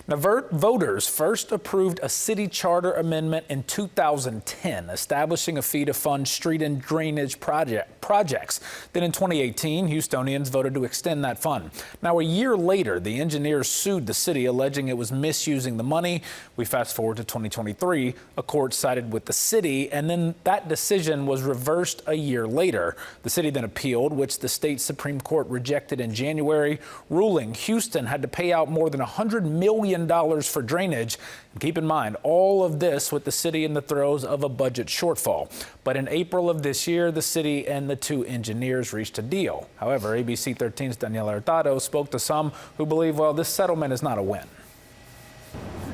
Now, voters first approved a city charter amendment in 2010, establishing a fee to fund street and drainage projects. Then in 2018, Houstonians voted to extend that fund. Now, a year later, the engineers sued the city, alleging it was misusing the money. We fast forward to 2023. A court sided with the city, and then that decision was reversed a year later. The city then appealed, which the state Supreme Court rejected in January, ruling Houston had to pay out more than $100 million for drainage. And keep in mind, all of this with the city in the throes of a budget shortfall. But in April of this year, the city and the two engineers reached a deal. However, ABC 13's Daniela Hurtado spoke to some who believe, well, this settlement is not a win.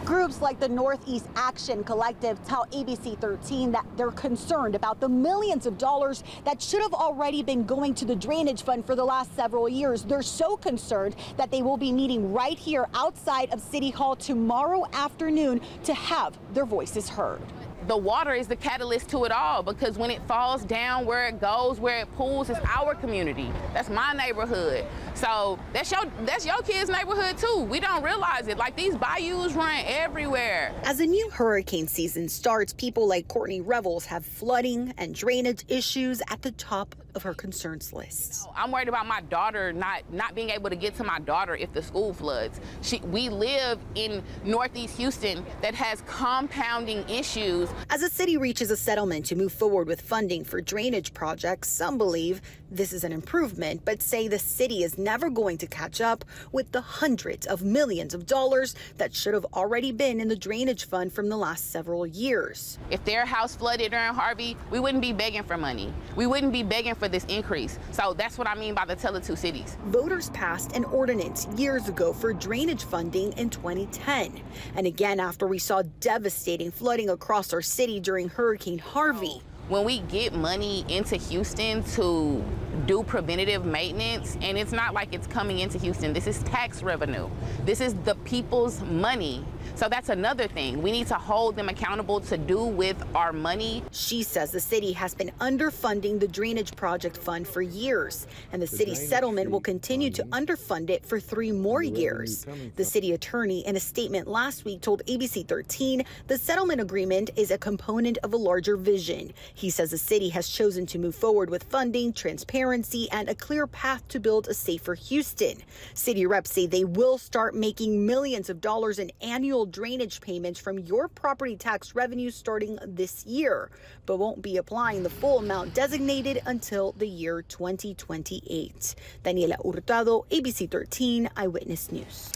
Groups like the Northeast Action Collective tell ABC 13 that they're concerned about the millions of dollars that should have already been going to the drainage fund for the last several years. They're so concerned that they will be meeting right here outside of City Hall tomorrow afternoon to have their voices heard. The water is the catalyst to it all, because when it falls down, where it goes, where it pools, is our community. That's my neighborhood. So that's your kid's neighborhood too. We don't realize it. Like, these bayous run everywhere. As a new hurricane season starts, people like Courtney Revels have flooding and drainage issues at the top of her concerns list. I'm worried about my daughter not being able to get to my daughter if the school floods. We live in Northeast Houston that has compounding issues. As the city reaches a settlement to move forward with funding for drainage projects, some believe this is an improvement, but say the city is never going to catch up with the hundreds of millions of dollars that should have already been in the drainage fund from the last several years. If their house flooded during Harvey, we wouldn't be begging for money. We wouldn't be begging for this increase. So that's what I mean by the tale of two cities. Voters passed an ordinance years ago for drainage funding in 2010. And again, after we saw devastating flooding across our city during Hurricane Harvey. When we get money into Houston to do preventative maintenance, and it's not like it's coming into Houston, this is tax revenue. This is the people's money. So that's another thing. We need to hold them accountable to do with our money. She says the city has been underfunding the drainage project fund for years, and the city's settlement will continue to underfund it for 3 more years. The city attorney, in a statement last week, told ABC 13 the settlement agreement is a component of a larger vision. He says the city has chosen to move forward with funding, transparency, and a clear path to build a safer Houston. City reps say they will start making millions of dollars in annual drainage payments from your property tax revenue starting this year, but won't be applying the full amount designated until the year 2028. Daniela Hurtado, ABC 13 Eyewitness News.